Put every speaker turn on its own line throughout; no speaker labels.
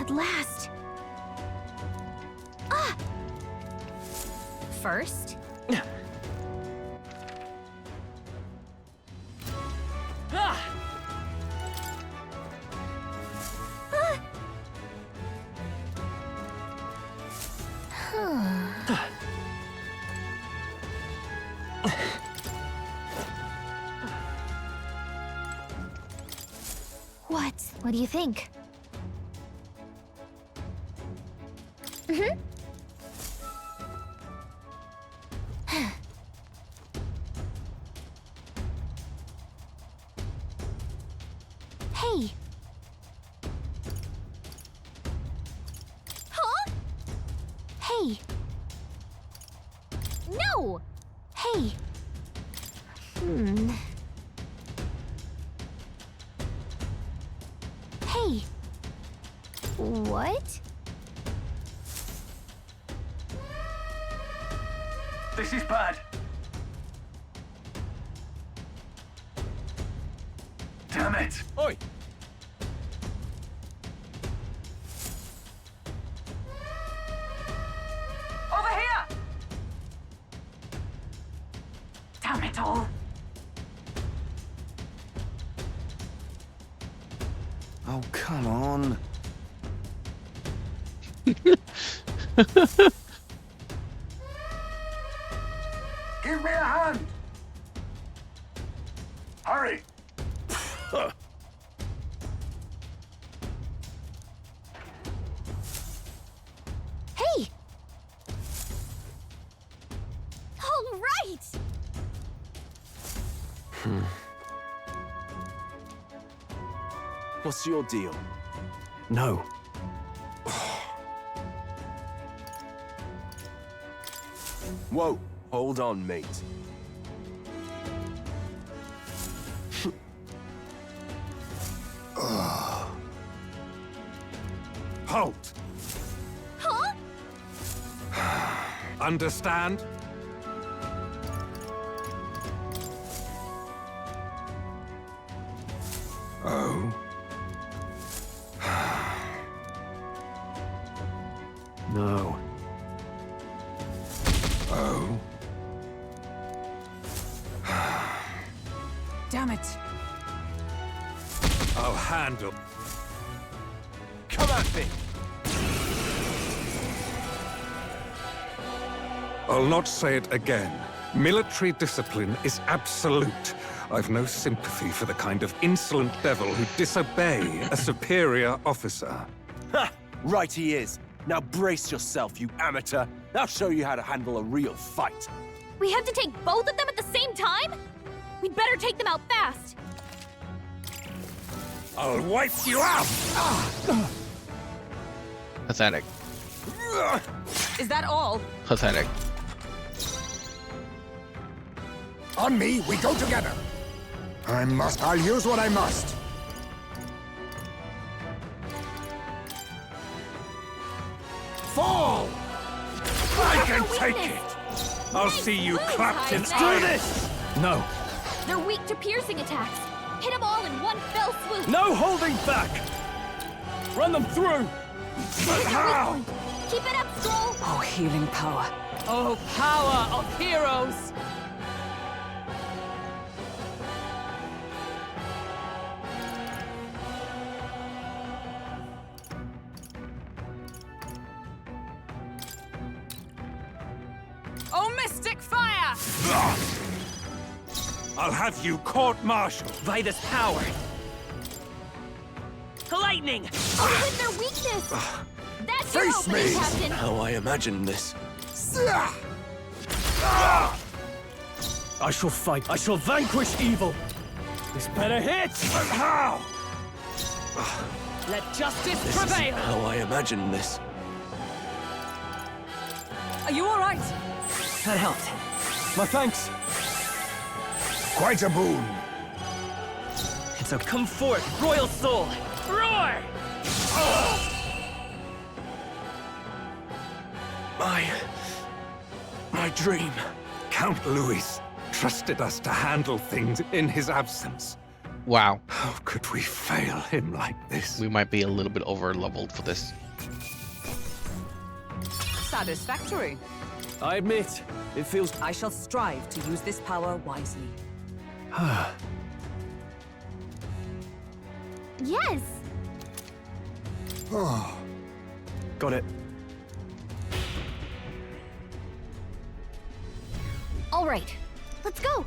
At last. Ah! First. What do you think? Hey! Huh? Hey! No! Hey! Hey! What?
This is bad. Damn it!
Oi!
Over here! Damn it all!
Oh, come on.
Give me a hand! Hurry!
Hey! All right!
What's your deal? No. Whoa, hold on, mate.
Halt!
Huh?
Understand?
Oh. No. Oh.
Damn it!
I'll handle.
Come at me!
I'll not say it again. Military discipline is absolute. I've no sympathy for the kind of insolent devil who disobey a superior officer.
Ha! Right he is. Now brace yourself, you amateur. I'll show you how to handle a real fight.
We have to take both of them at the same time? We'd better take them out fast.
I'll wipe you out!
Pathetic.
Is that all?
Pathetic.
On me, we go together. I'll use what I must. Fall!
I can
Their
take
weakness.
it! I'll see you
Let's
clapped in
lose,
iron!
this! No.
They're weak to piercing attacks. Hit them all in one fell swoop.
No holding back! Run them through!
But how?
Keep it up, Stroll.
Oh, healing power. Oh, power of heroes! Oh, mystic fire!
I'll have you court-martialed.
Vitus power!
Lightning!
Oh, with their weakness. That's your
Face
opening,
me.
Captain.
How I imagined this. I shall fight. I shall vanquish evil. This better hit!
But how?
Let justice
This
prevail!
is how I imagined this.
Are you all right? That helped.
My thanks.
Quite a boon.
It's a come forth, royal soul. Roar! My dream.
Count Louis trusted us to handle things in his absence.
Wow.
How could we fail him like this?
We might be a little bit over leveled for this.
Satisfactory.
I admit, it feels...
I shall strive to use this power wisely.
Yes!
Oh,
Got it.
All right, let's go!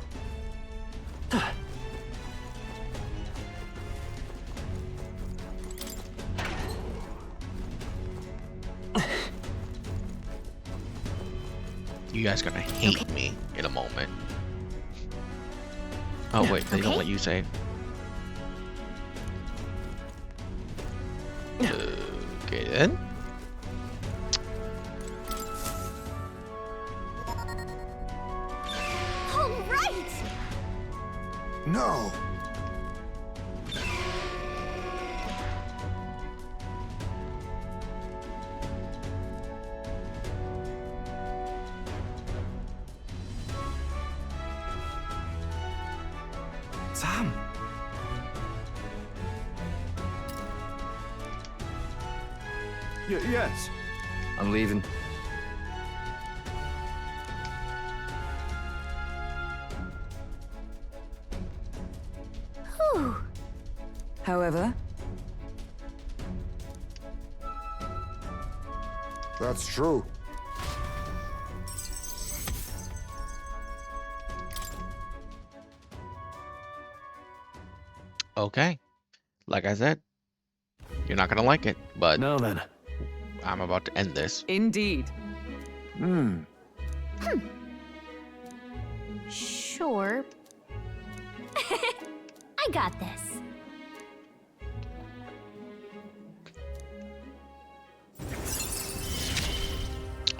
You guys gonna hate me in a moment. Oh wait, they don't
Okay.
let you say. Okay then.
All right!
no.
Sam!
Yes.
I'm leaving.
Whew.
However,
That's true.
Okay. Like I said, you're not gonna like it, but
Now then.
I'm about to end this.
indeed.
Sure. I got this.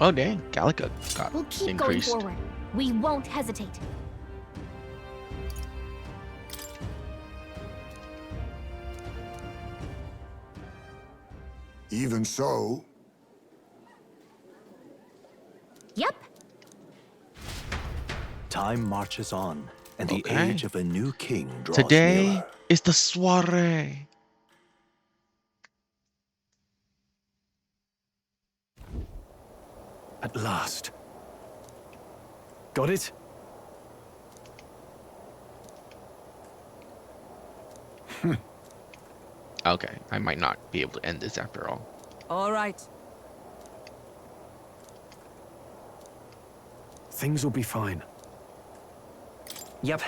Oh dang, Gallica got
We'll keep
increased.
going forward. We won't hesitate.
Even so,
Yep.
Time marches on, and the
Okay.
age of a new king draws
Today
nearer.
is the soiree.
At last. Got it?
Okay, I might not be able to end this after all.
All right.
Things will be fine. Yep.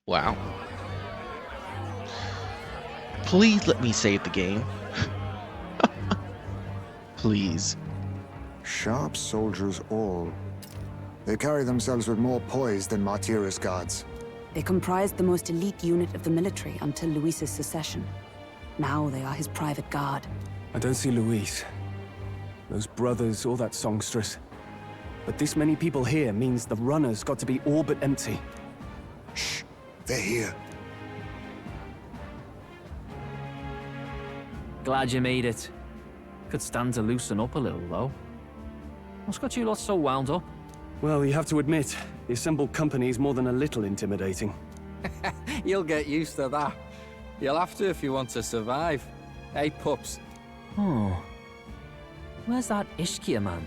Wow. Please let me save the game. Please.
sharp soldiers all. They carry themselves with more poise than Martira's guards.
They comprised the most elite unit of the military until Luis's secession. Now they are his private guard.
I don't see Luis, those brothers, or that songstress. But this many people here means the runner's got to be all but empty.
Shh, they're here.
Glad you made it. Could stand to loosen up a little, though. What's got you lot so wound up?
Well, you have to admit, the assembled company is more than a little intimidating.
You'll get used to that. You'll have to if you want to survive. Hey, pups.
Oh. Where's that Ishkia man?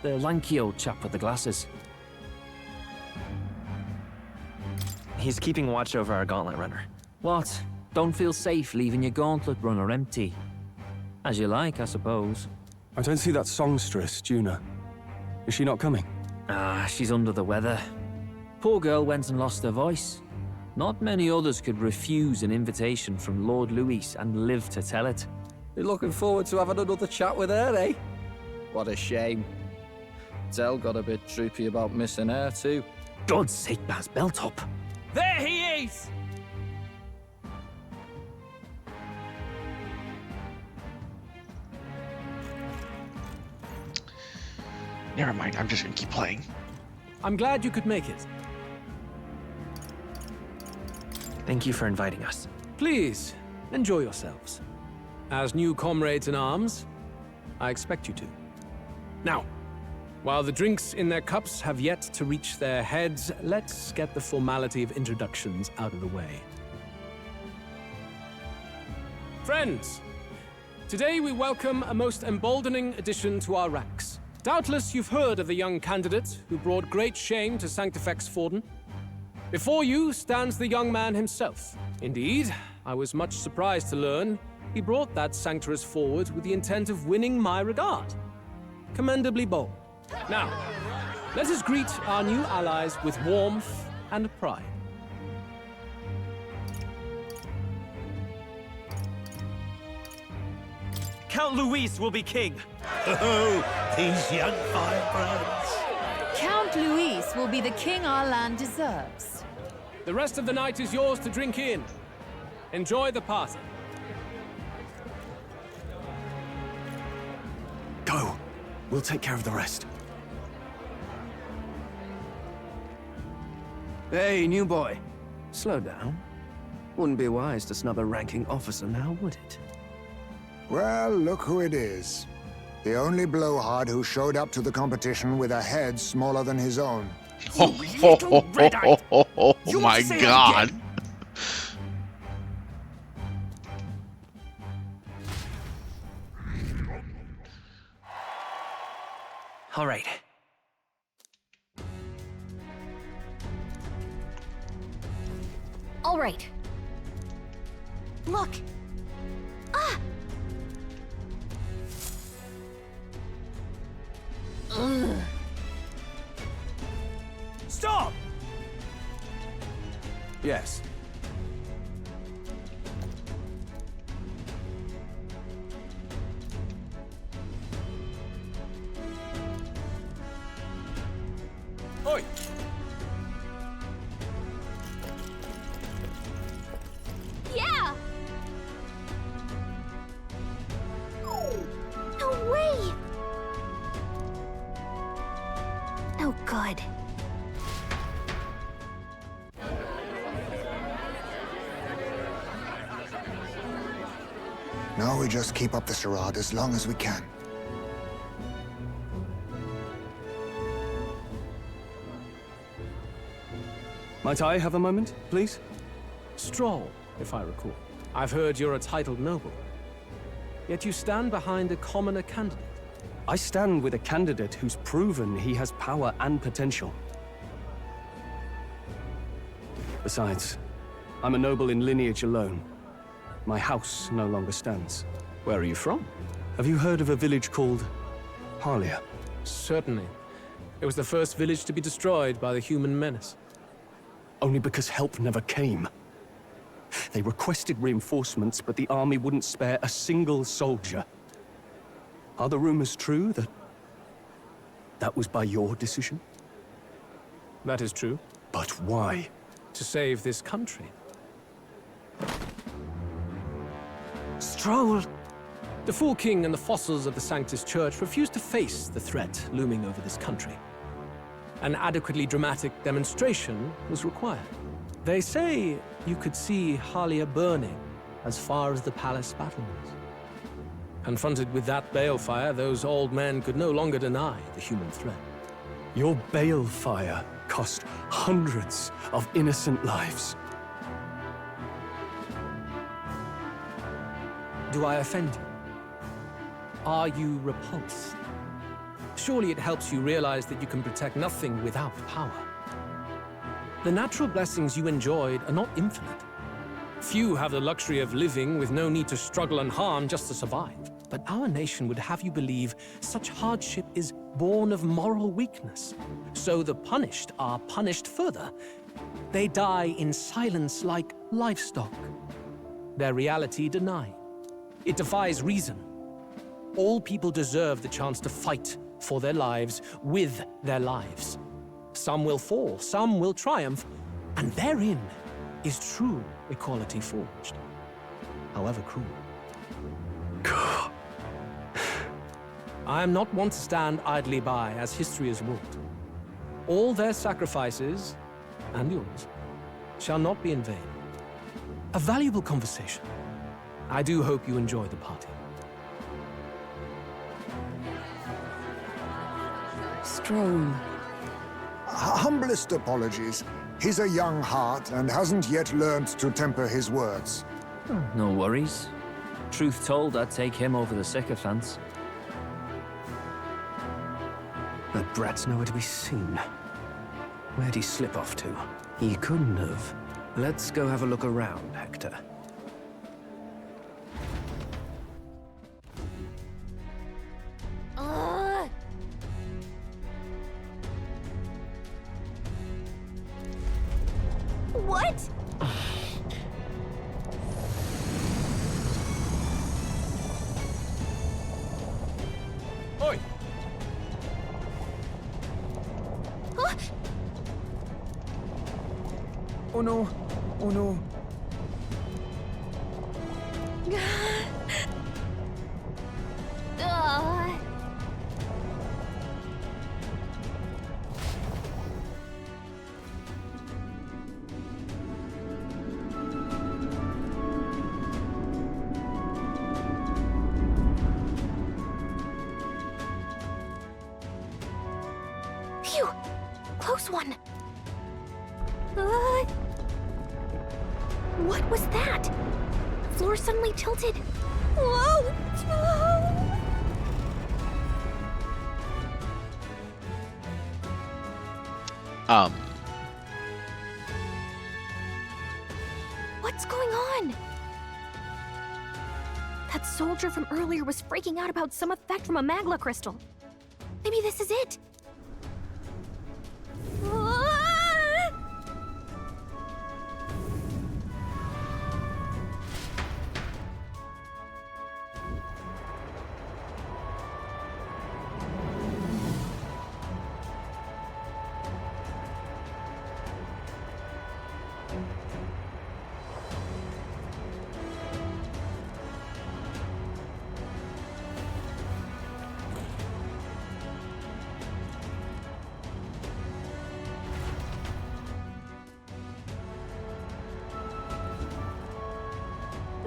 The lanky old chap with the glasses.
He's keeping watch over our gauntlet runner.
What? Don't feel safe leaving your gauntlet runner empty? As you like, I suppose.
I don't see that songstress, Juna. Is she not coming?
Ah, she's under the weather. Poor girl went and lost her voice. Not many others could refuse an invitation from Lord Luis and live to tell it.
You're looking forward to having another chat with her, eh? What a shame. Zell got a bit droopy about missing her, too.
God's sake, Baz, belt up.
There he is!
Never mind, I'm just gonna keep playing.
I'm glad you could make it. Thank you for inviting us.
Please, enjoy yourselves. As new comrades in arms, I expect you to. Now, while the drinks in their cups have yet to reach their heads, let's get the formality of introductions out of the way. Friends, today we welcome a most emboldening addition to our ranks. Doubtless you've heard of the young candidate who brought great shame to Sanctifex Forden. Before you stands the young man himself. Indeed, I was much surprised to learn he brought that Sanctorus forward with the intent of winning my regard. Commendably bold. Now, let us greet our new allies with warmth and pride.
Count Luis will be king.
Oh, these young firebrands.
Count Luis will be the king our land deserves.
The rest of the night is yours to drink in. Enjoy the party.
Go. We'll take care of the rest. Hey, new boy. Slow down. Wouldn't be wise to snub a ranking officer now, would it?
Well, look who it is. The only blowhard who showed up to the competition with a head smaller than his own.
Oh my god.
All right.
All right. Look. Ah! Ugh.
Stop!
Yes.
Oi!
Yeah! No way! Oh, good.
Now we just keep up the charade as long as we can.
Might I have a moment, please?
Stroll, if I recall. I've heard you're a titled noble. Yet you stand behind a commoner candidate.
I stand with a candidate who's proven he has power and potential. Besides, I'm a noble in lineage alone. My house no longer stands.
Where are you from?
Have you heard of a village called Harlia?
Certainly. It was the first village to be destroyed by the human menace.
Only because help never came. They requested reinforcements, but the army wouldn't spare a single soldier. Are the rumors true that was by your decision?
That is true.
But why?
To save this country.
Stroll!
The Fool King and the fossils of the Sanctus Church refused to face the threat looming over this country. An adequately dramatic demonstration was required. They say you could see Harlia burning as far as the palace battlements. Confronted with that balefire, those old men could no longer deny the human threat.
Your balefire cost hundreds of innocent lives.
Do I offend you? Are you repulsed? Surely it helps you realize that you can protect nothing without power. The natural blessings you enjoyed are not infinite. Few have the luxury of living with no need to struggle and harm just to survive. But our nation would have you believe such hardship is born of moral weakness. So the punished are punished further. They die in silence like livestock. Their reality denied. It defies reason. All people deserve the chance to fight for their lives with their lives. Some will fall, some will triumph, and therein is true equality forged, however cruel. I am not one to stand idly by as history has wrought. All their sacrifices, and yours, shall not be in vain. A valuable conversation. I do hope you enjoy the party.
Stroll.
Humblest apologies. He's a young heart and hasn't yet learned to temper his words.
No worries. Truth told, I'd take him over the sycophants.
That brat's nowhere to be seen. Where'd he slip off to? He couldn't have. Let's go have a look around, Hector.
What?
Oi!
Huh?
Oh no! Oh no!
Phew! Close one. What was that? The floor suddenly tilted. Whoa! What's going on? That soldier from earlier was freaking out about some effect from a magla crystal. Maybe this is it.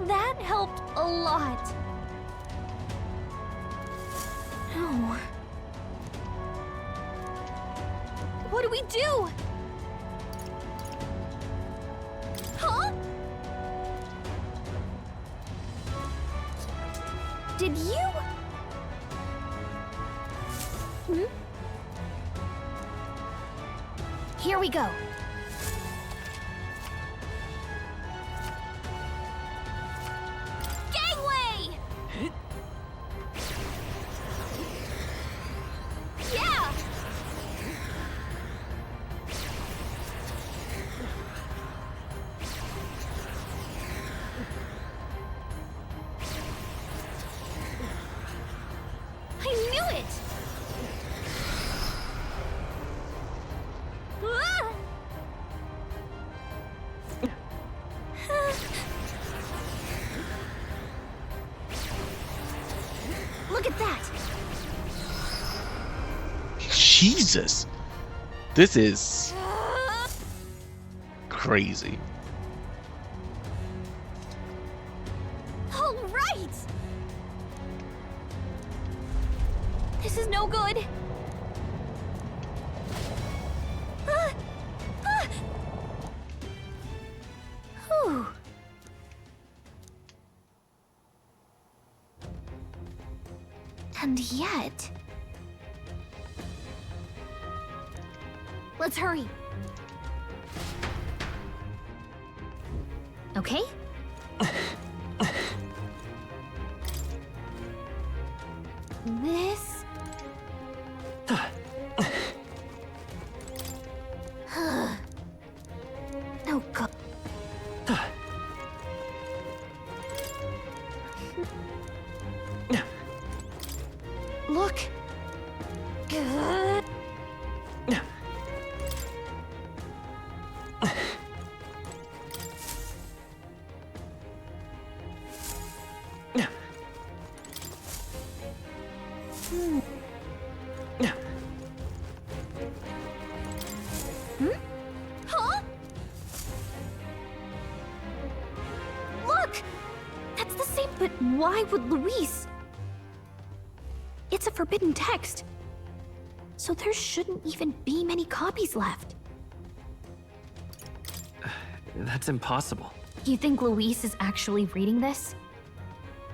That helped a lot. No. What do we do? Huh? Did you? Here we go. Gangway! Yeah! I knew it! Ah! Look at that!
Jesus. This is crazy.
All right! This is no good. Whew. And yet... Let's hurry. Okay? This... Oh, God. Look. Huh? Look! That's the same, but why would Luis? It's a forbidden text. So there shouldn't even be many copies left.
That's impossible.
You think Luis is actually reading this?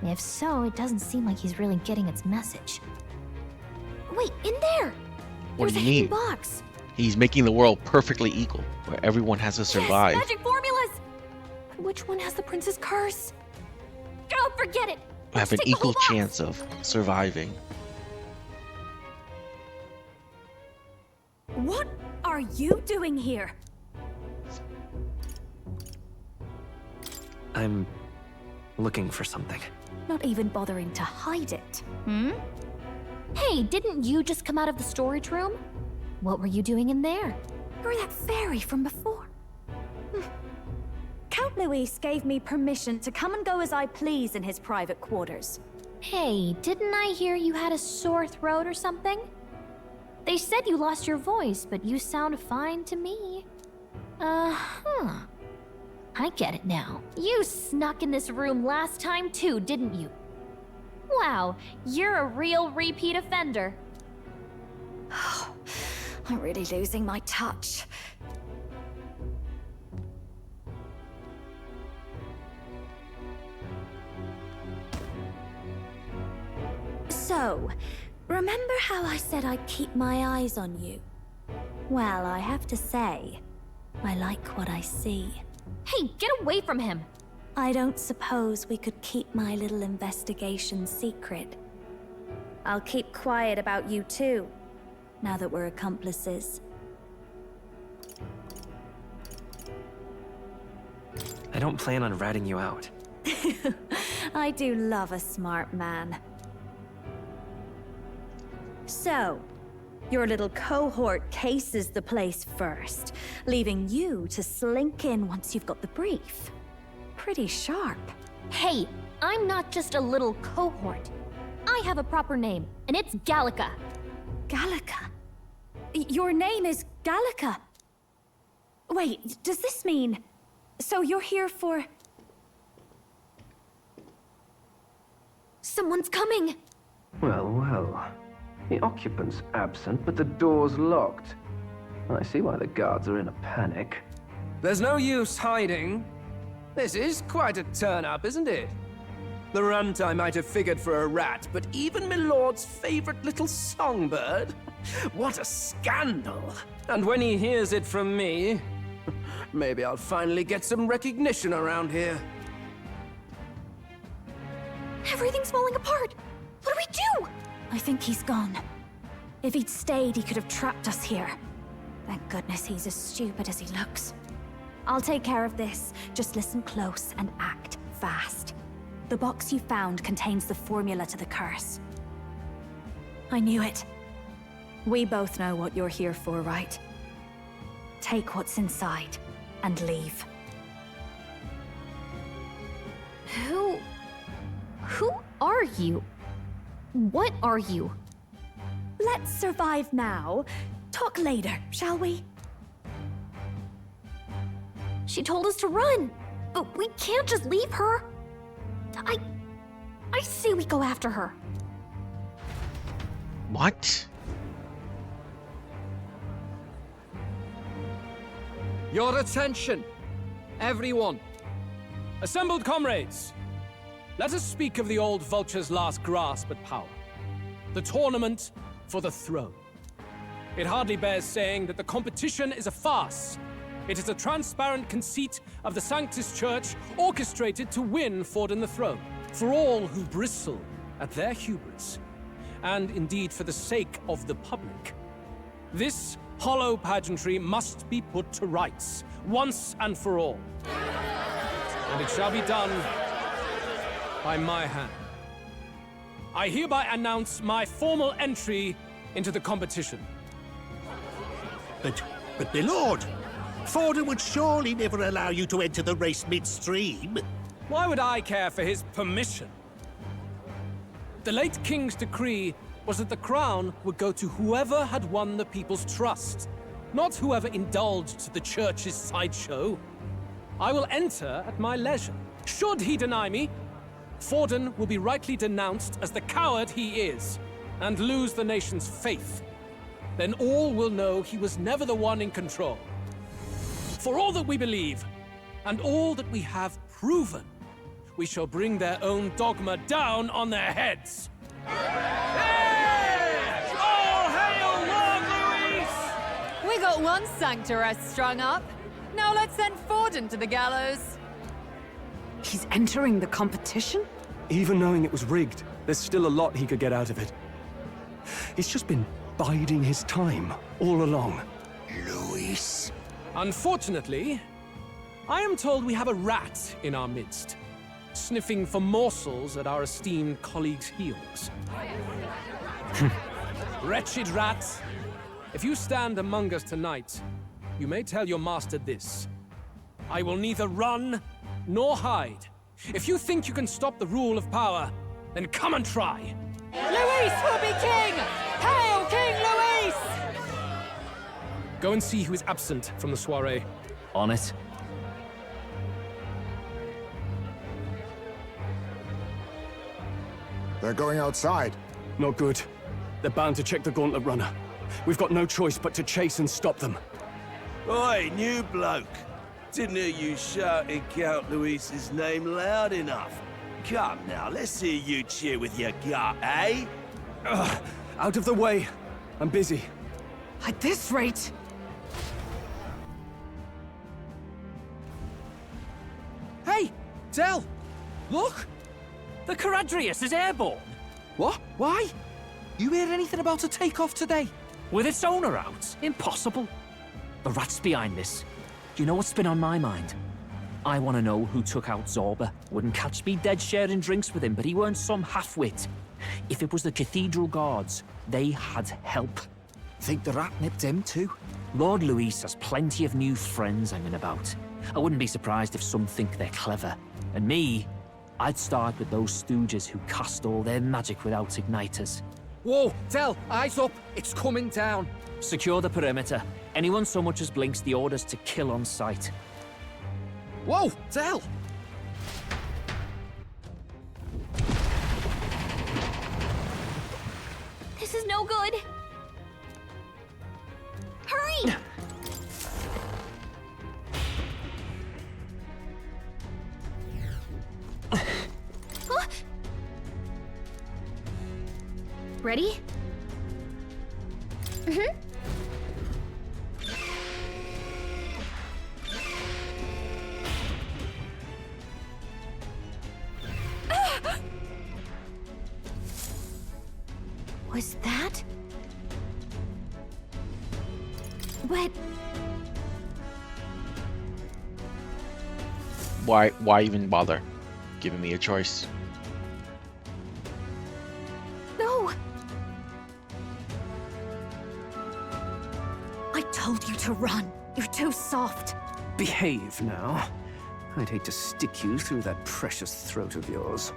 If so, it doesn't seem like he's really getting its message. Wait, in there!
What
There's
do
a
you
hidden
mean?
box.
He's making the world perfectly equal, where everyone has to survive.
Yes, magic formulas! But which one has the prince's curse? Oh, forget it!
I have an
Just take the whole
equal
box.
chance of surviving.
What are you doing here?
I'm looking for something.
Not even bothering to hide it.
Hey, didn't you just come out of the storage room? What were you doing in there?
You're that fairy from before. Count Luis gave me permission to come and go as I please in his private quarters.
Hey, didn't I hear you had a sore throat or something? They said you lost your voice, but you sound fine to me. I get it now. You snuck in this room last time too, didn't you? Wow, you're a real repeat offender.
I'm really losing my touch. So, remember how I said I'd keep my eyes on you? Well, I have to say, I like what I see.
Hey, get away from him!
I don't suppose we could keep my little investigation secret. I'll keep quiet about you too, now that we're accomplices.
I don't plan on ratting you out.
I do love a smart man. So, your little cohort cases the place first, leaving you to slink in once you've got the brief. Pretty sharp.
Hey, I'm not just a little cohort. I have a proper name, and it's Gallica.
Gallica? Your name is Gallica? Wait, does this mean... So you're here for...
Someone's coming!
Well, well. The occupant's absent, but the door's locked. I see why the guards are in a panic.
There's no use hiding. This is quite a turn-up, isn't it? The runtime might have figured for a rat, but even Milord's favorite little songbird? What a scandal! And when he hears it from me, maybe I'll finally get some recognition around here.
Everything's falling apart! What do we do?
I think he's gone. If he'd stayed, he could have trapped us here. Thank goodness he's as stupid as he looks. I'll take care of this. Just listen close and act fast. The box you found contains the formula to the curse. I knew it. We both know what you're here for, right? Take what's inside and leave.
Who are you? What are you?
Let's survive now. Talk later, shall we?
She told us to run, but we can't just leave her. I say we go after her.
What?
Your attention, everyone. Assembled comrades, let us speak of the old vulture's last grasp at power. The tournament for the throne. It hardly bears saying that the competition is a farce. It is a transparent conceit of the Sanctus Church orchestrated to win Forden the throne. For all who bristle at their hubris, and indeed for the sake of the public. This hollow pageantry must be put to rights, once and for all. And it shall be done by my hand. I hereby announce my formal entry into the competition.
But my lord, Forden would surely never allow you to enter the race midstream.
Why would I care for his permission? The late king's decree was that the crown would go to whoever had won the people's trust, not whoever indulged the church's sideshow. I will enter at my leisure. Should he deny me, Forden will be rightly denounced as the coward he is, and lose the nation's faith. then all will know he was never the one in control. For all that we believe, and all that we have proven, we shall bring their own dogma down on their heads.
All hail Lord Luis!
We got one sanctuary strung up. Now let's send Forden to the gallows.
He's entering the competition?
Even knowing it was rigged, there's still a lot he could get out of it. He's just been biding his time all along.
Luis.
Unfortunately, I am told we have a rat in our midst, sniffing for morsels at our esteemed colleagues' heels. Wretched rat, if you stand among us tonight, you may tell your master this. I will neither run nor hide. If you think you can stop the rule of power, then come and try.
Luis will be king! Hail King Luis!
Go and see who is absent from the soiree.
On it.
They're going outside.
Not good. They're bound to check the gauntlet runner. We've got no choice but to chase and stop them.
Oi, new bloke. Didn't hear you shouting Count Luis's name loud enough. Come now, let's hear you cheer with your gut, eh?
Out of the way. I'm busy.
At this rate...
Hey, Del! Look!
The Caradrius is airborne!
What? Why? You heard anything about a takeoff today?
With its owner out? Impossible. The rat's behind this. You know what's been on my mind? I want to know who took out Zorba. Wouldn't catch me dead sharing drinks with him, but he weren't some half-wit. If it was the Cathedral Guards, they had help.
Think the rat nipped him too?
Lord Luis has plenty of new friends hanging about. I wouldn't be surprised if some think they're clever. And me, I'd start with those stooges who cast all their magic without igniters.
Whoa, Del, eyes up! It's coming down!
Secure the perimeter. Anyone so much as blinks, the orders to kill on sight.
Whoa, Del!
This is no good. Hurry! Huh? Ready? Mm-hmm. Was that? What?
Why even bother giving me a choice?
No!
I told you to run. You're too soft.
Behave now. I'd hate to stick you through that precious throat of yours.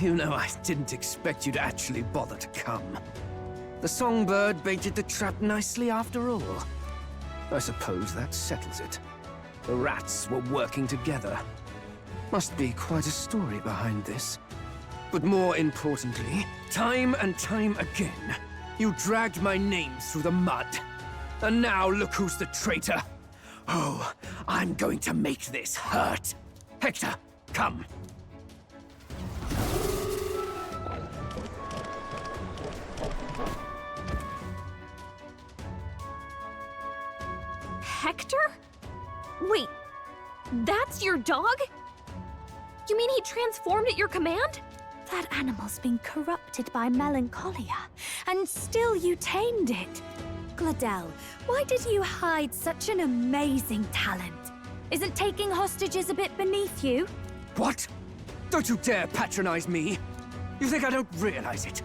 You know, I didn't expect you to actually bother to come. The songbird baited the trap nicely after all. I suppose that settles it. The rats were working together. Must be quite a story behind this. But more importantly, time and time again, you dragged my name through the mud. And now look who's the traitor. Oh, I'm going to make this hurt. Hector, come.
Hector? Wait, that's your dog? You mean he transformed at your command?
That animal's been corrupted by melancholia, and still you tamed it. Gladel, why did you hide such an amazing talent? Isn't taking hostages a bit beneath you?
What? Don't you dare patronize me! You think I don't realize it?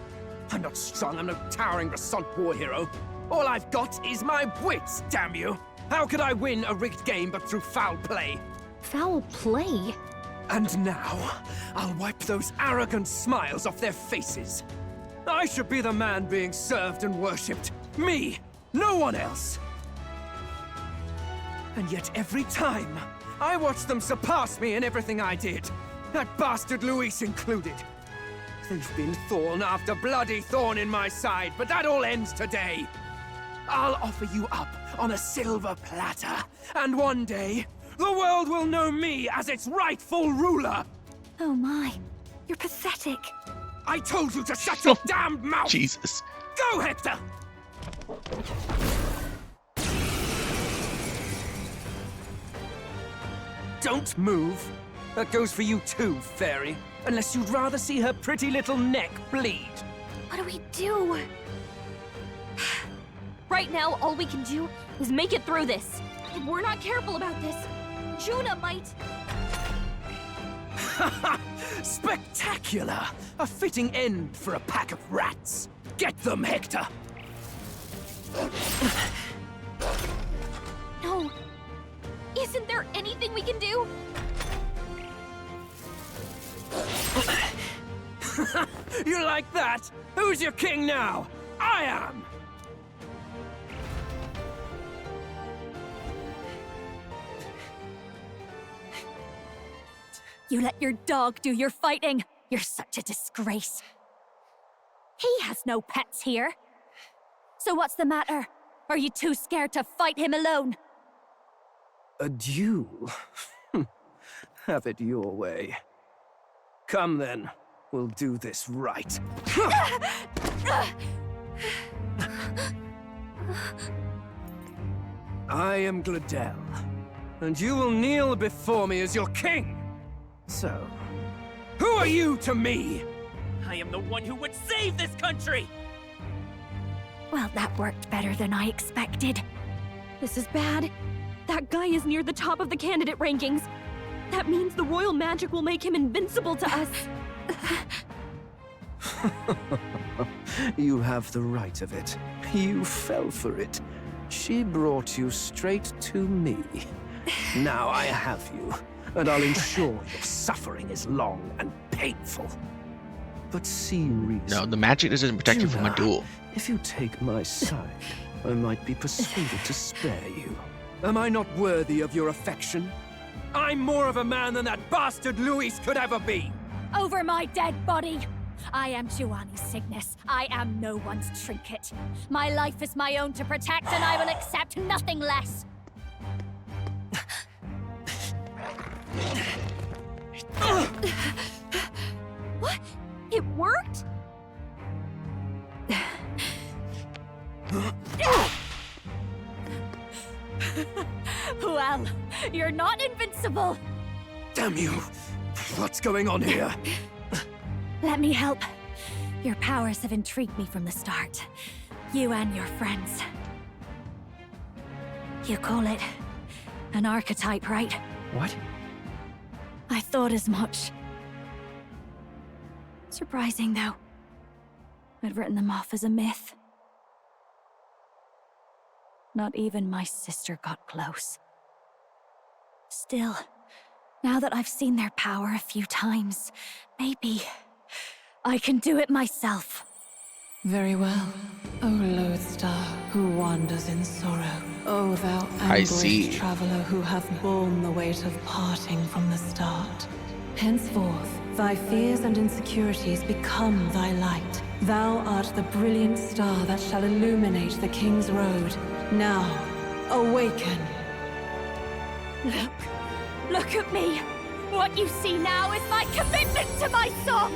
I'm not strong, I'm no towering Rassant war hero. All I've got is my wits, damn you! How could I win a rigged game but through foul play?
Foul play?
And now, I'll wipe those arrogant smiles off their faces. I should be the man being served and worshipped. Me! No one else! And yet every time, I watch them surpass me in everything I did. That bastard Luis included. They've been thorn after bloody thorn in my side, but that all ends today. I'll offer you up on a silver platter, and one day, the world will know me as its rightful ruler!
Oh my, you're pathetic.
I told you to shut your damned mouth!
Jesus.
Go, Hector! Don't move. That goes for you too, fairy. Unless you'd rather see her pretty little neck bleed.
What do we do? Right now, all we can do is make it through this. If we're not careful about this, Juna might...
Spectacular! A fitting end for a pack of rats. Get them, Hector!
No. Isn't there anything we can do?
You like that? Who's your king now? I am!
You let your dog do your fighting. You're such a disgrace. He has no pets here. So what's the matter? Are you too scared to fight him alone?
A duel? Have it your way. Come then, we'll do this right. I am Gladel, and you will kneel before me as your king. So, who are you to me?
I am the one who would save this country!
Well, that worked better than I expected.
This is bad. That guy is near the top of the candidate rankings. That means the royal magic will make him invincible to us.
You have the right of it. You fell for it. She brought you straight to me. Now I have you, and I'll ensure your suffering is long and painful. But see reason.
No, the magic doesn't protect you from a duel.
If you take my side, I might be persuaded to spare you. Am I not worthy of your affection? I'm more of a man than that bastard Luis could ever be!
Over my dead body! I am Giovanni Cygnus. I am no one's trinket. My life is my own to protect, and I will accept nothing less.
What? It worked?
Well, you're not invincible.
Damn you! What's going on here?
Let me help. Your powers have intrigued me from the start. You and your friends. You call it an archetype, right?
What?
I thought as much. Surprising, though. I'd written them off as a myth. Not even my sister got close. Still, now that I've seen their power a few times, maybe I can do it myself.
Very well, O lodestar who wanders in sorrow. O thou anguished traveler who hath borne the weight of parting from the start. Henceforth, thy fears and insecurities become thy light. Thou art the brilliant star that shall illuminate the King's Road. Now, awaken.
Look at me! What you see now is my commitment to my song!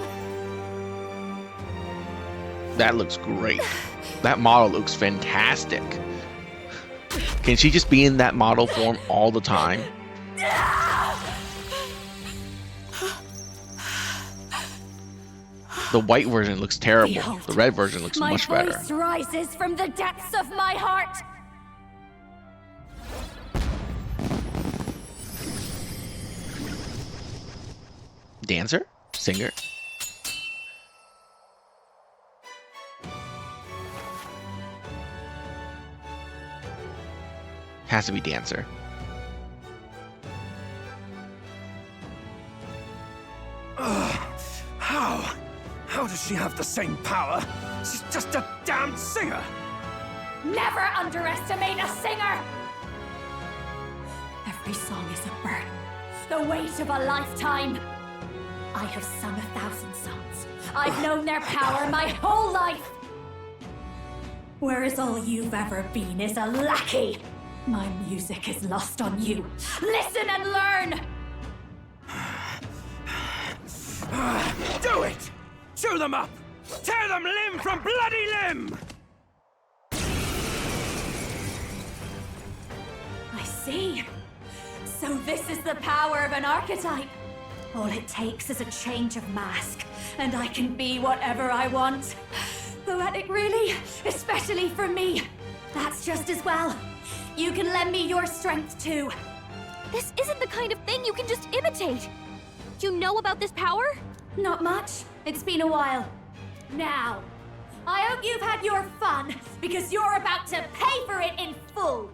That looks great. That model looks fantastic. Can she just be in that model form all the time? The white version looks terrible.
Behold,
the red version looks much better.
My voice rises from the depths of my heart!
Dancer? Singer? Has to be dancer.
How does she have the same power? She's just a damned singer!
Never underestimate a singer! Every song is a burden, the weight of a lifetime. I have sung 1,000 songs. I've known their power my whole life. Whereas all you've ever been is a lackey. My music is lost on you. Listen and learn!
Do it! Chew them up! Tear them limb from bloody limb!
I see. So this is the power of an archetype. All it takes is a change of mask, and I can be whatever I want. Poetic, really? Especially for me. That's just as well. You can lend me your strength, too.
This isn't the kind of thing you can just imitate. You know about this power?
Not much. It's been a while. Now, I hope you've had your fun, because you're about to pay for it in full.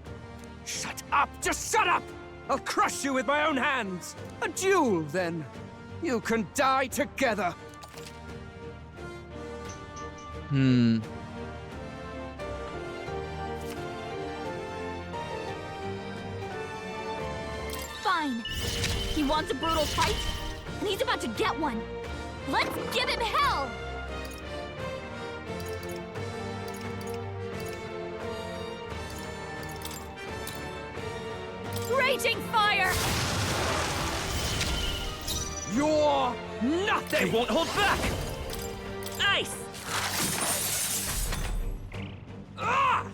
Shut up! Just shut up! I'll crush you with my own hands! A duel, then. You can die together.
Fine. He wants a brutal fight, and he's about to get one. Let's give him hell!
Raging fire!
You're nothing!
I won't hold back! Ice!
Ah!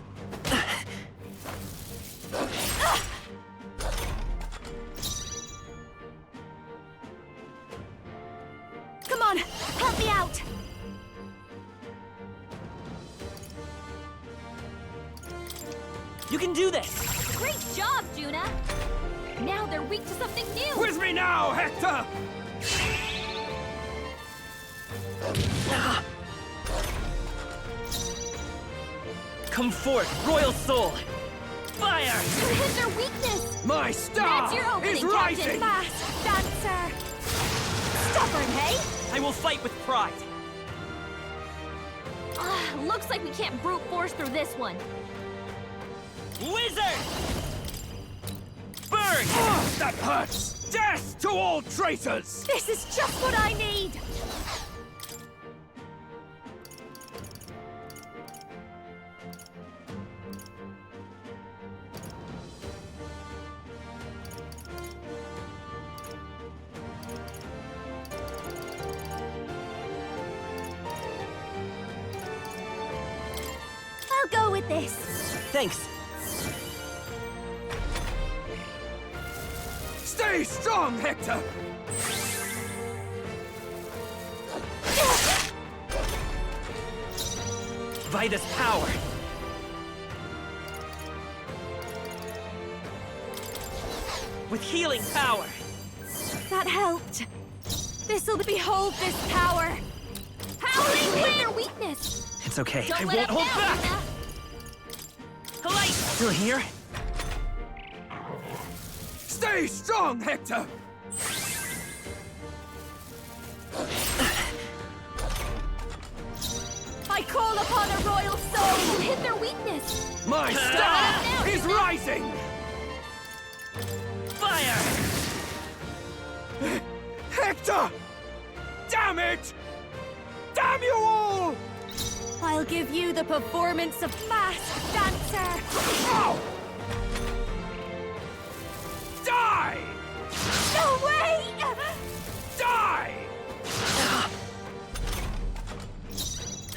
Come on, help me out!
You can do this!
Great job, Juna! Now they're weak to something new!
With me now, Hector!
Come forth, Royal Soul! Fire!
You hit their weakness!
My star
That's your opening,
is rising!
Captain!
Fast dancer! Stubborn, hey?
I will fight with pride!
Looks like we can't brute force through this one.
Wizard! Burn!
Oh, that hurts! Death to all traitors!
This is just what I need! I'll go with this.
Thanks.
Stay strong, Hector!
Vida's power! With healing power!
That helped. This'll behold this power. Howling
Hit their
wind!
weakness!
It's okay,
Don't
I
let
won't
up
hold
now,
back!
Juna.
Light! Still here?
Stay strong, Hector!
I call upon a royal soul!
You hit their weakness!
My star is rising!
Fire!
Hector! Damn it! Damn you all!
I'll give you the performance of Masked Dancer!
Ow! Die!
No way!
Die!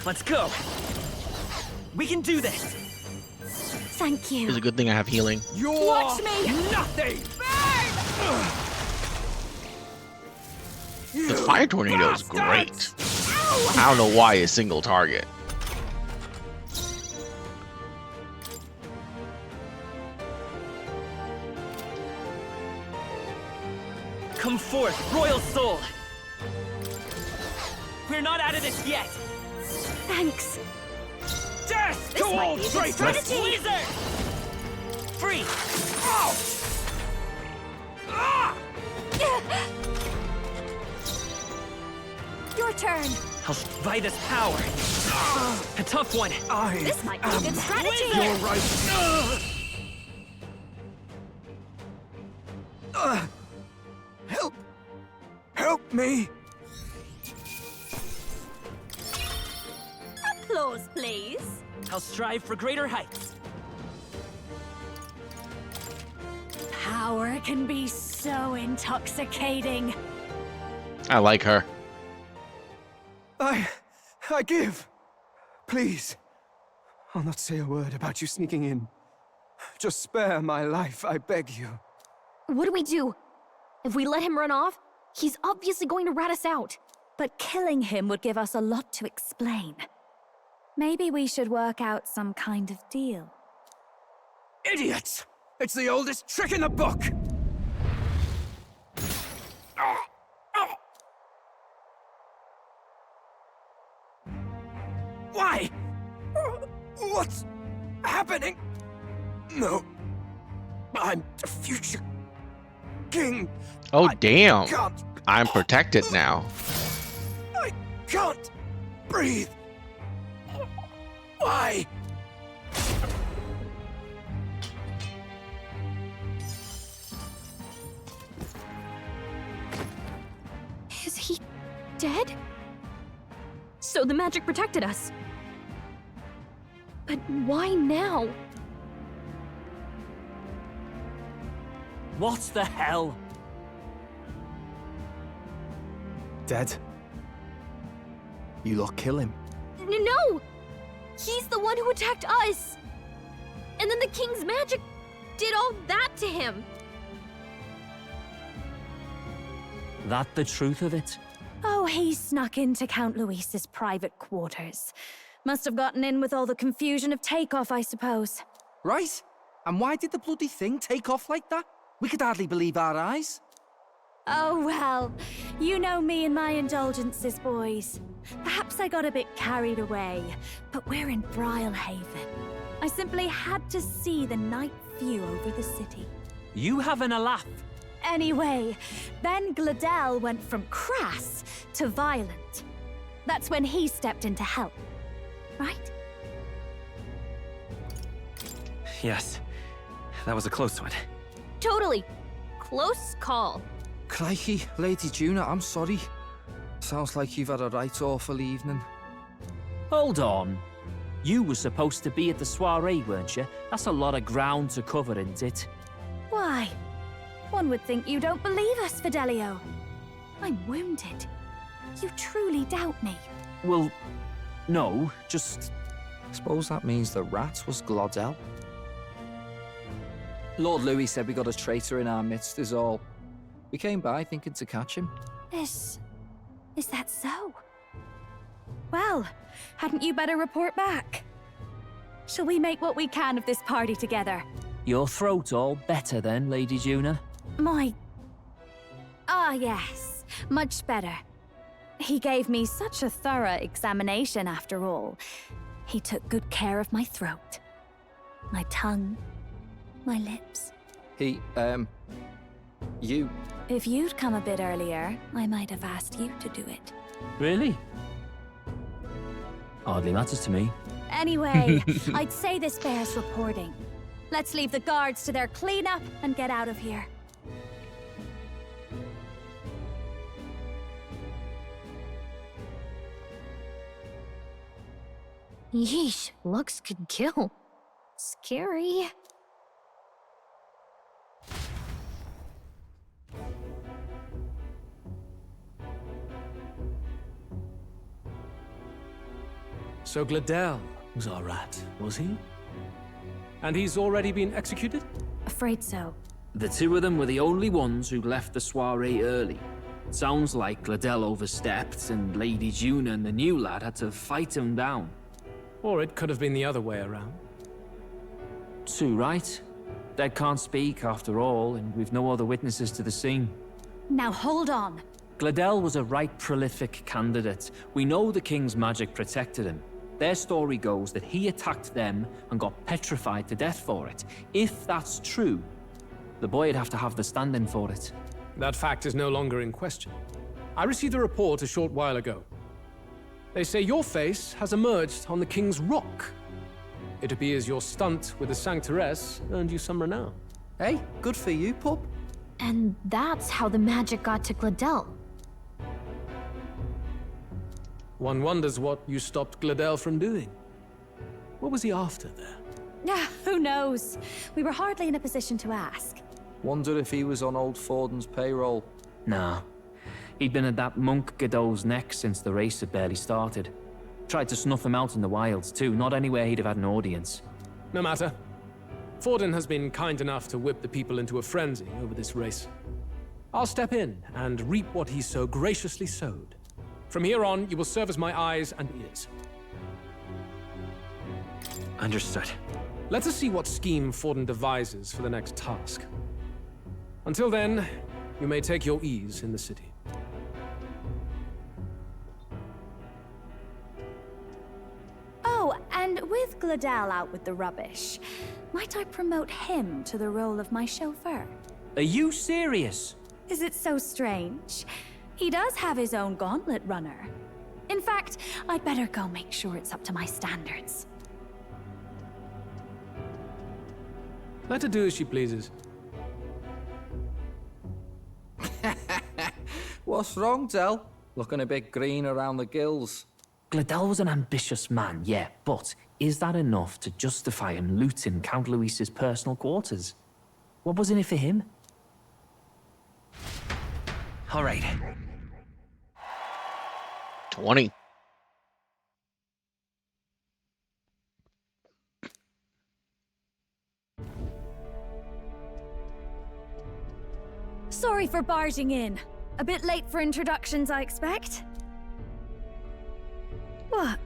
Let's go! We can do this!
Thank you.
It's a good thing I have healing.
You're
Watch me!
nothing!
The fire tornado is great. I don't know why a single target.
Come forth, Royal Soul! We're not out of this yet!
Thanks.
Death
This
to
might
all
be a good
traitors!
strategy.
Wizard! Free!
Ow! Ah!
Your turn.
Vida's power! A tough one!
This might be a good strategy.
You're right. Help! Help me!
applause, please.
I'll strive for greater heights.
Power can be so intoxicating.
I like her.
I give. Please. I'll not say a word about you sneaking in. Just spare my life, I beg you.
What do we do? If we let him run off, he's obviously going to rat us out.
But killing him would give us a lot to explain. Maybe we should work out some kind of deal.
Idiots! It's the oldest trick in the book! Why? What's happening? No. I'm the future king.
Oh, damn.
Can't.
I'm protected now.
I can't breathe. Why?
Is he dead? So the magic protected us. But why now?
What the hell?
Dead. You lot kill him.
No! He's the one who attacked us! And then the king's magic did all that to him!
That the truth of it?
Oh, he snuck into Count Luis's private quarters. Must have gotten in with all the confusion of takeoff, I suppose.
Right? And why did the bloody thing take off like that? We could hardly believe our eyes.
Oh, well, you know me and my indulgences, boys. Perhaps I got a bit carried away, but we're in Brialhaven. I simply had to see the night view over the city.
You having a laugh?
Anyway, then Gladel went from crass to violent. That's when he stepped in to help, right?
Yes. That was a close one.
Totally. Close call.
Crikey, Lady Juna, I'm sorry. Sounds like you've had a right awful evening.
Hold on. You were supposed to be at the soiree, weren't you? That's a lot of ground to cover, isn't it?
Why? One would think you don't believe us, Fidelio. I'm wounded. You truly doubt me.
Well, no, just...
Suppose that means the rat was Glodell. Lord Louis said we got a traitor in our midst is all. We came by thinking to catch him.
Is that so? Well, hadn't you better report back? Shall we make what we can of this party together?
Your throat all better then, Lady Juna?
Yes, much better. He gave me such a thorough examination after all. He took good care of my throat, my tongue, my lips.
You...
If you'd come a bit earlier, I might have asked you to do it.
Really? Hardly matters to me.
Anyway, I'd say this bears reporting. Let's leave the guards to their cleanup and get out of here.
Yeesh, looks could kill. Scary.
So Gladel was our rat, was he? And he's already been executed?
Afraid so.
The two of them were the only ones who left the soiree early. Sounds like Gladel overstepped, and Lady Juna and the new lad had to fight him down.
Or it could have been the other way around.
Too right. Dead can't speak, after all, and we've no other witnesses to the scene.
Now hold on.
Gladel was a right prolific candidate. We know the king's magic protected him. Their story goes that he attacked them and got petrified to death for it. If that's true, the boy'd have to have the stand-in for it.
That fact is no longer in question. I received a report a short while ago. They say your face has emerged on the King's Rock. It appears your stunt with the Sanctoress earned you some renown.
Hey, good for you, pup.
And that's how the magic got to Gladel.
One wonders what you stopped Gladel from doing. What was he after there?
Yeah, who knows? We were hardly in a position to ask.
Wonder if he was on old Forden's payroll.
Nah. He'd been at that monk Godot's neck since the race had barely started. Tried to snuff him out in the wilds too, not anywhere he'd have had an audience.
No matter. Forden has been kind enough to whip the people into a frenzy over this race. I'll step in and reap what he so graciously sowed. From here on, you will serve as my eyes and ears.
Understood.
Let us see what scheme Forden devises for the next task. Until then, you may take your ease in the city.
Oh, and with Gladel out with the rubbish, might I promote him to the role of my chauffeur?
Are you serious?
Is it so strange? He does have his own gauntlet runner. In fact, I'd better go make sure it's up to my standards.
Let her do as she pleases.
What's wrong, Del? Looking a bit green around the gills.
Gladel was an ambitious man, yeah, but is that enough to justify him looting Count Luis's personal quarters? What was in it for him?
All right.
20.
Sorry for barging in. A bit late for introductions, I expect. What?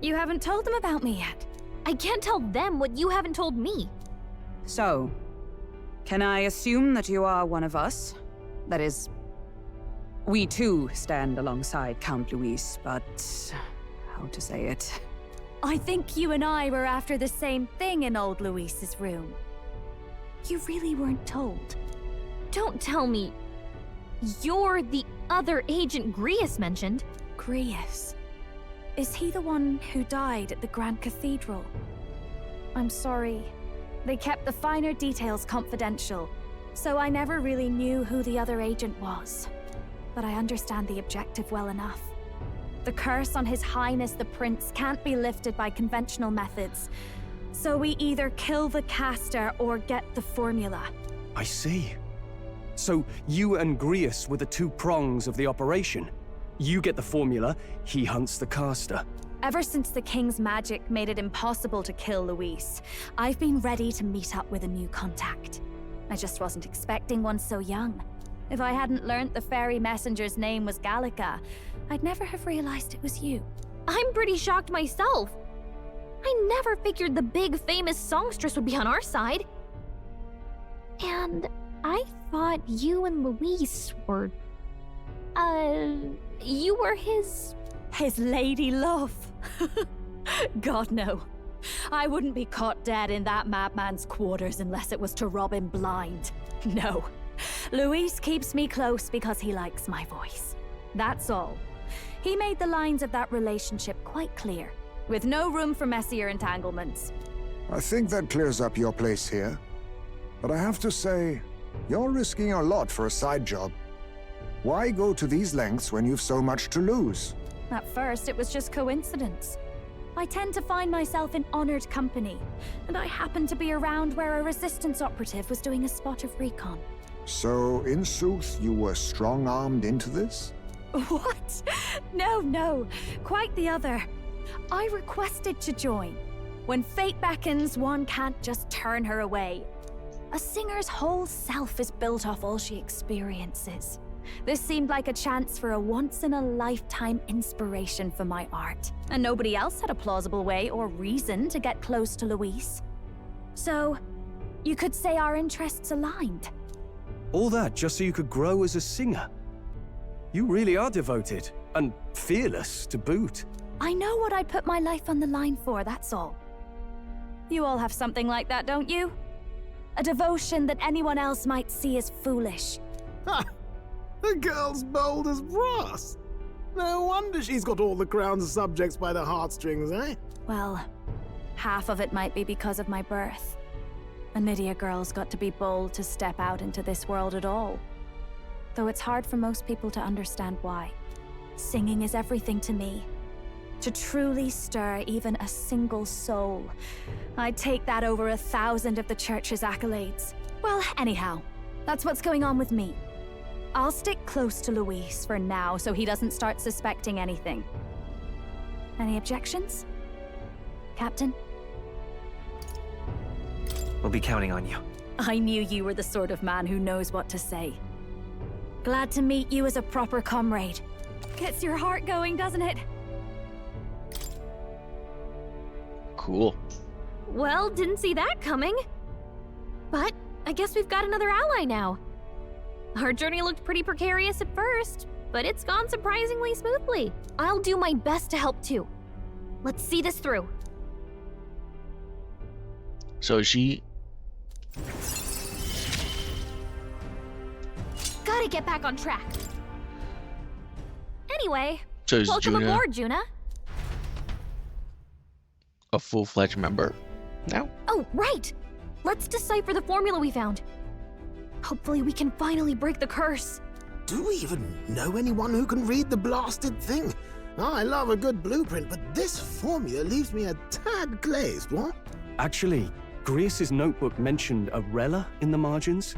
You haven't told them about me yet?
I can't tell them what you haven't told me.
So, can I assume that you are one of us? That is, we too stand alongside Count Luis, but how to say it?
I think you and I were after the same thing in old Luis's room. You really weren't told.
Don't tell me you're the other agent Grius mentioned.
Grius? Is he the one who died at the Grand Cathedral? I'm sorry. They kept the finer details confidential, so I never really knew who the other agent was. But I understand the objective well enough. The curse on His Highness the Prince can't be lifted by conventional methods, so we either kill the caster or get the formula.
I see. So you and Grius were the two prongs of the operation. You get the formula, he hunts the caster.
Ever since the King's magic made it impossible to kill Luis, I've been ready to meet up with a new contact. I just wasn't expecting one so young. If I hadn't learnt the fairy messenger's name was Gallica, I'd never have realized it was you.
I'm pretty shocked myself. I never figured the big famous songstress would be on our side. And I thought you and Luis were... you were his
lady love. God, no. I wouldn't be caught dead in that madman's quarters unless it was to rob him blind. No. Luis keeps me close because he likes my voice. That's all. He made the lines of that relationship quite clear, with no room for messier entanglements.
I think that clears up your place here. But I have to say, you're risking a lot for a side job. Why go to these lengths when you've so much to lose?
At first, it was just coincidence. I tend to find myself in honored company, and I happened to be around where a resistance operative was doing a spot of recon.
So, in sooth, you were strong-armed into this?
What? No. Quite the other. I requested to join. When fate beckons, one can't just turn her away. A singer's whole self is built off all she experiences. This seemed like a chance for a once-in-a-lifetime inspiration for my art, and nobody else had a plausible way or reason to get close to Luis. So, you could say our interests aligned.
All that just so you could grow as a singer. You really are devoted, and fearless to boot.
I know what I'd put my life on the line for, that's all. You all have something like that, don't you? A devotion that anyone else might see as foolish.
Ha! The girl's bold as brass. No wonder she's got all the crown's subjects by the heartstrings, eh?
Well, half of it might be because of my birth. A Nydia girl's got to be bold to step out into this world at all. Though it's hard for most people to understand why. Singing is everything to me. To truly stir even a single soul, I'd take that over 1,000 of the church's accolades. Well, anyhow, that's what's going on with me. I'll stick close to Luis for now so he doesn't start suspecting anything. Any objections? Captain?
We'll be counting on you.
I knew you were the sort of man who knows what to say. Glad to meet you as a proper comrade. Gets your heart going, doesn't it?
Cool.
Well, didn't see that coming. But I guess we've got another ally now. Our journey looked pretty precarious at first, but it's gone surprisingly smoothly. I'll do my best to help too. Let's see this through.
So she...
Gotta get back on track. Anyway,
So is
welcome
Juna
aboard, Juna.
a full-fledged member now?
Oh, right! Let's decipher the formula we found. Hopefully we can finally break the curse.
Do we even know anyone who can read the blasted thing? I love a good blueprint, but this formula leaves me a tad glazed, what?
Actually, Grius's notebook mentioned a Rella in the margins.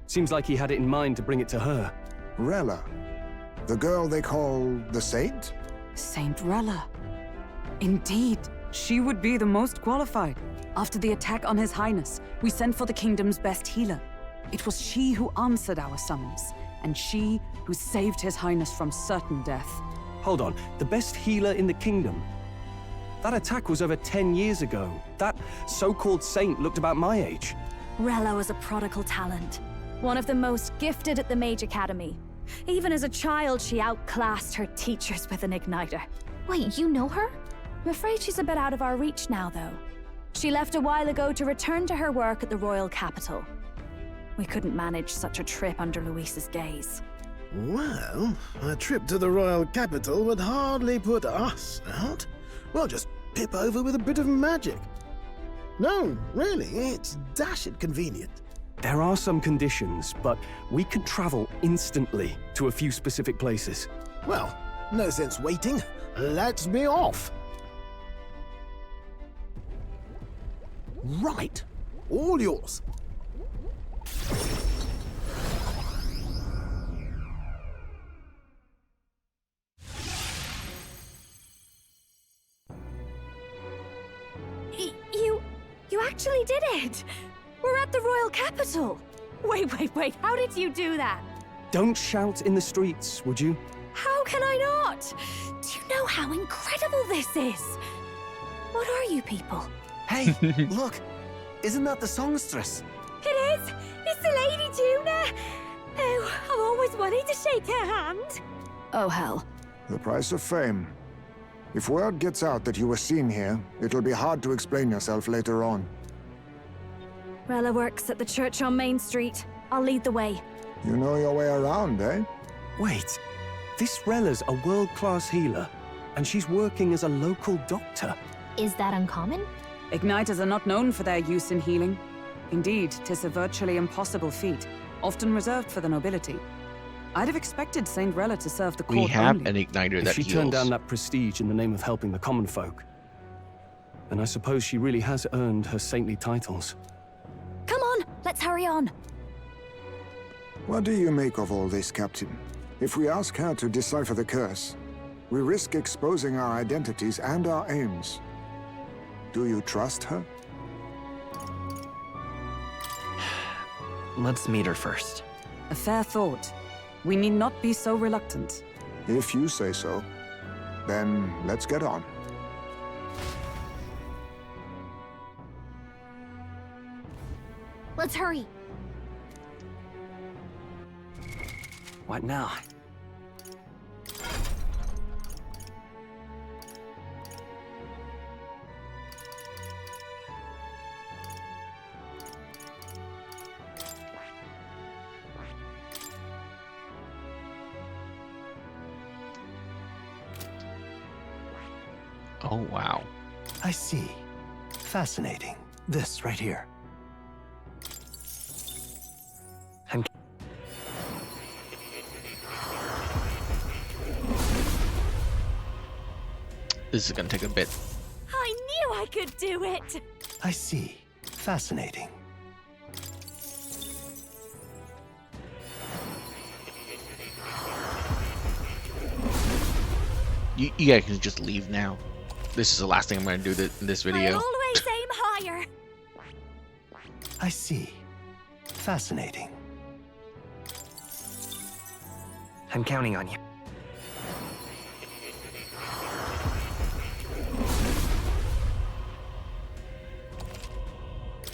Seems like he had it in mind to bring it to her.
Rella? The girl they call the Saint?
Saint Rella. Indeed, she would be the most qualified. After the attack on His Highness, we sent for the kingdom's best healer. It was she who answered our summons, and she who saved His Highness from certain death.
Hold on, the best healer in the kingdom? That attack was over 10 years ago. That so-called saint looked about my age.
Rella was a prodigal talent. One of the most gifted at the Mage Academy. Even as a child, she outclassed her teachers with an igniter.
Wait, you know her?
I'm afraid she's a bit out of our reach now, though. She left a while ago to return to her work at the royal capital. We couldn't manage such a trip under Luis's gaze.
Well, a trip to the royal capital would hardly put us out. We'll just pip over with a bit of magic. No, really, it's dashed convenient.
There are some conditions, but we can travel instantly to a few specific places.
Well, no sense waiting. Let's be off. Right. All yours.
You actually did it! We're at the royal capital! Wait, how did you do that?
Don't shout in the streets, would you?
How can I not? Do you know how incredible this is? What are you people?
Hey, look! Isn't that the songstress?
It is! It's the Lady Juna! Oh, I've always wanted to shake her hand. Oh, hell.
The price of fame. If word gets out that you were seen here, it'll be hard to explain yourself later on.
Rella works at the church on Main Street. I'll lead the way.
You know your way around, eh?
Wait, this Rella's a world-class healer, and she's working as a local doctor.
Is that uncommon?
Igniters are not known for their use in healing. Indeed, 'tis a virtually impossible feat, often reserved for the nobility. I'd have expected Saint Rella to serve the court
We have
only.
an igniter
If
that
she
heals.
turned down that prestige in the name of helping the common folk, then I suppose she really has earned her saintly titles.
Come on, let's hurry on.
What do you make of all this, Captain? If we ask her to decipher the curse, we risk exposing our identities and our aims. Do you trust her?
Let's meet her first.
A fair thought. We need not be so reluctant.
If you say so, then let's get on.
Let's hurry.
What now?
Oh, wow.
I see. Fascinating. This right here.
This is gonna take a bit.
I knew I could do it!
I see. Fascinating.
You guys can just leave now. This is the last thing I'm gonna do in this video.
I'll always aim higher!
I see. Fascinating.
I'm counting on you.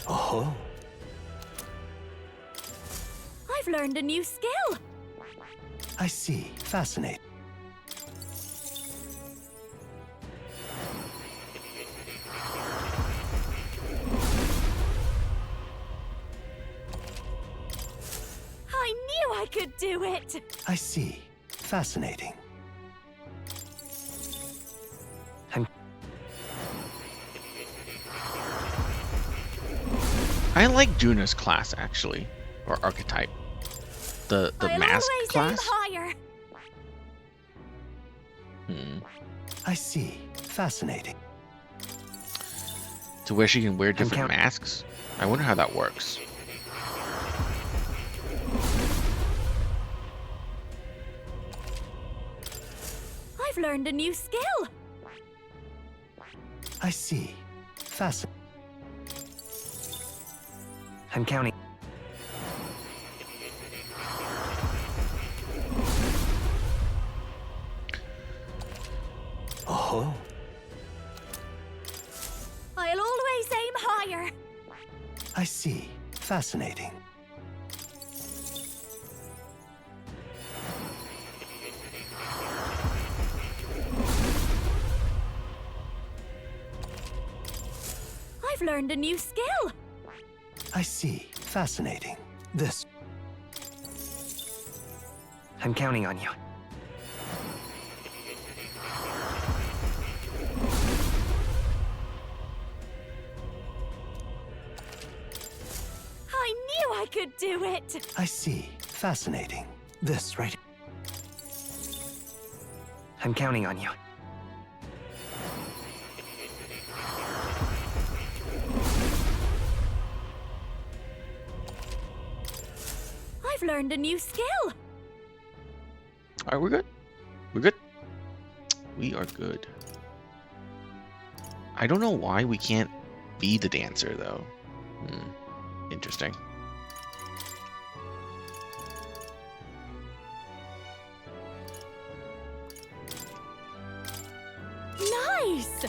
Oh.
I've learned a new skill!
I see. Fascinating.
I knew I could do it!
I see. Fascinating.
I like Juna's class actually, or archetype. The
I'll
mask
always
class.
Aim higher.
I see. Fascinating.
To where she can wear different masks. I wonder how that works.
I've learned a new skill!
I see. Fascinating.
I'm counting.
Oh.
I'll always aim higher!
I see. Fascinating.
I've learned a new skill!
I see. Fascinating. This.
I'm counting on you.
I knew I could do it!
I see. Fascinating. This right.
I'm counting on you.
I've learned a new skill!
Alright, we're good. We're good. We are good. I don't know why we can't be the dancer though. Interesting.
Nice!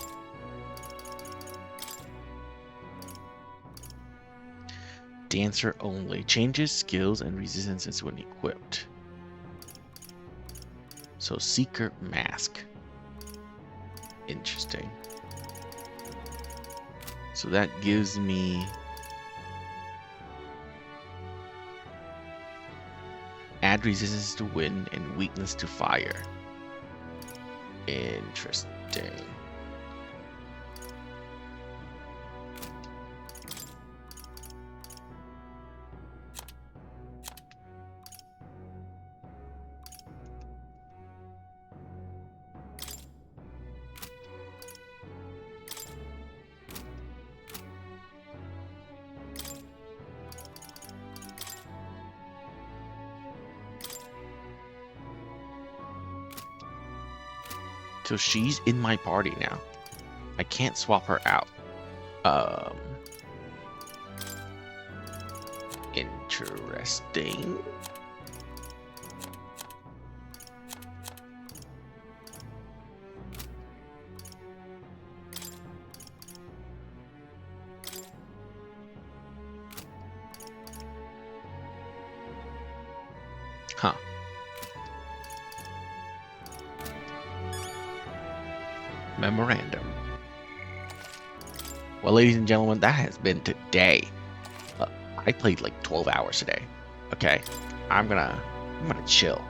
Dancer only. Changes skills and resistances when equipped. So Seeker Mask. Interesting. So that gives me add resistance to wind and weakness to fire. Interesting. So she's in my party now. I can't swap her out. Interesting. Huh. Memorandum. Well, ladies and gentlemen, that has been today. I played like 12 hours today. Okay, I'm gonna chill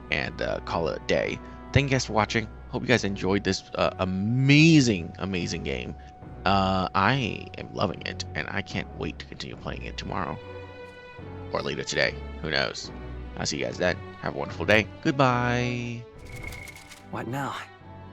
and call it a day. Thank you guys for watching. Hope you guys enjoyed this amazing game. I am loving it, and I can't wait to continue playing it tomorrow or later today. Who knows? I'll see you guys then. Have a wonderful day. Goodbye.
What now?